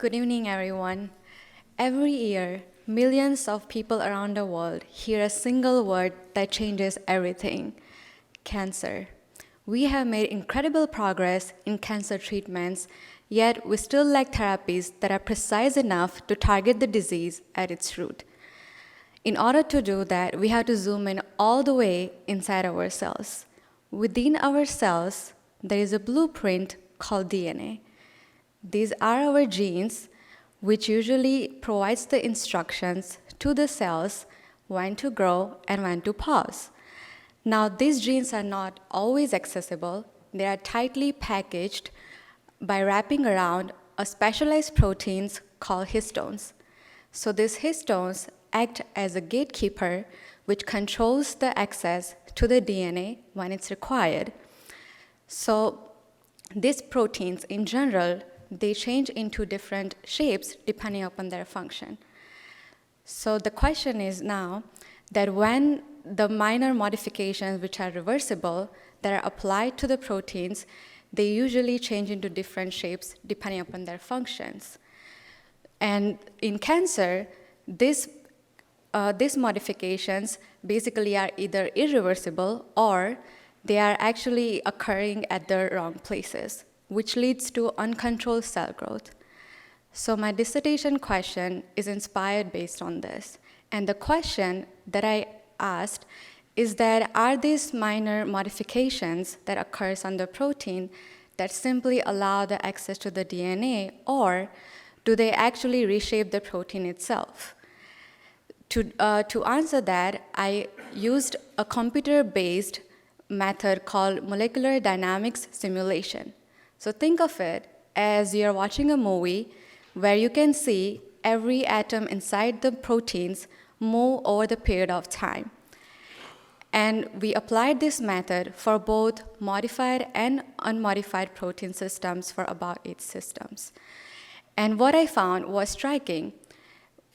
Good evening, everyone. Every year, millions of people around the world hear a single word that changes everything: cancer. We have made incredible progress in cancer treatments, yet we still lack therapies that are precise enough to target the disease at its root. In order to do that, we have to zoom in all the way inside our cells. Within our cells, there is a blueprint called DNA. These are our genes, which usually provides the instructions to the cells when to grow and when to pause. Now, these genes are not always accessible. They are tightly packaged by wrapping around a specialized proteins called histones. So these histones act as a gatekeeper which controls the access to the DNA when it's required. So these proteins in general, they change into different shapes depending upon their function. So the question is now that when the minor modifications which are reversible that are applied to the proteins, they usually change into different shapes depending upon their functions. And in cancer, these modifications basically are either irreversible or they are actually occurring at the wrong places, which leads to uncontrolled cell growth. So my dissertation question is inspired based on this. And the question that I asked is that are these minor modifications that occurs on the protein that simply allow the access to the DNA, or do they actually reshape the protein itself? To answer that, I used a computer-based method called molecular dynamics simulation. So think of it as you're watching a movie where you can see every atom inside the proteins move over the period of time. And we applied this method for both modified and unmodified protein systems for about 8 systems. And what I found was striking.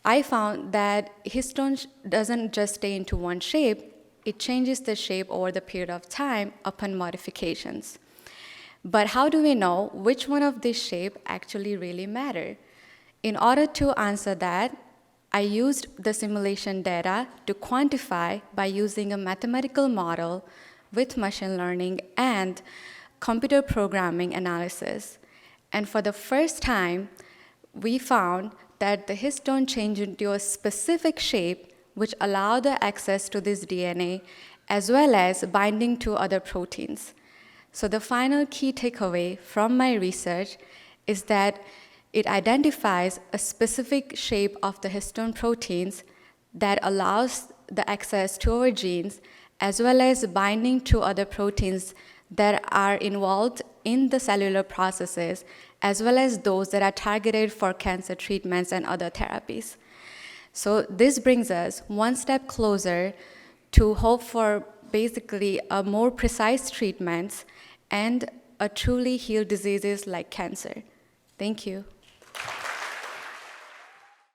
I found that histone doesn't just stay into one shape, it changes the shape over the period of time upon modifications. But how do we know which one of these shapes actually really matter? In order to answer that, I used the simulation data to quantify by using a mathematical model with machine learning and computer programming analysis. And for the first time, we found that the histone changed into a specific shape which allowed the access to this DNA as well as binding to other proteins. So the final key takeaway from my research is that it identifies a specific shape of the histone proteins that allows the access to our genes as well as binding to other proteins that are involved in the cellular processes as well as those that are targeted for cancer treatments and other therapies. So this brings us one step closer to hope for basically a more precise treatments and a truly heal diseases like cancer. Thank you.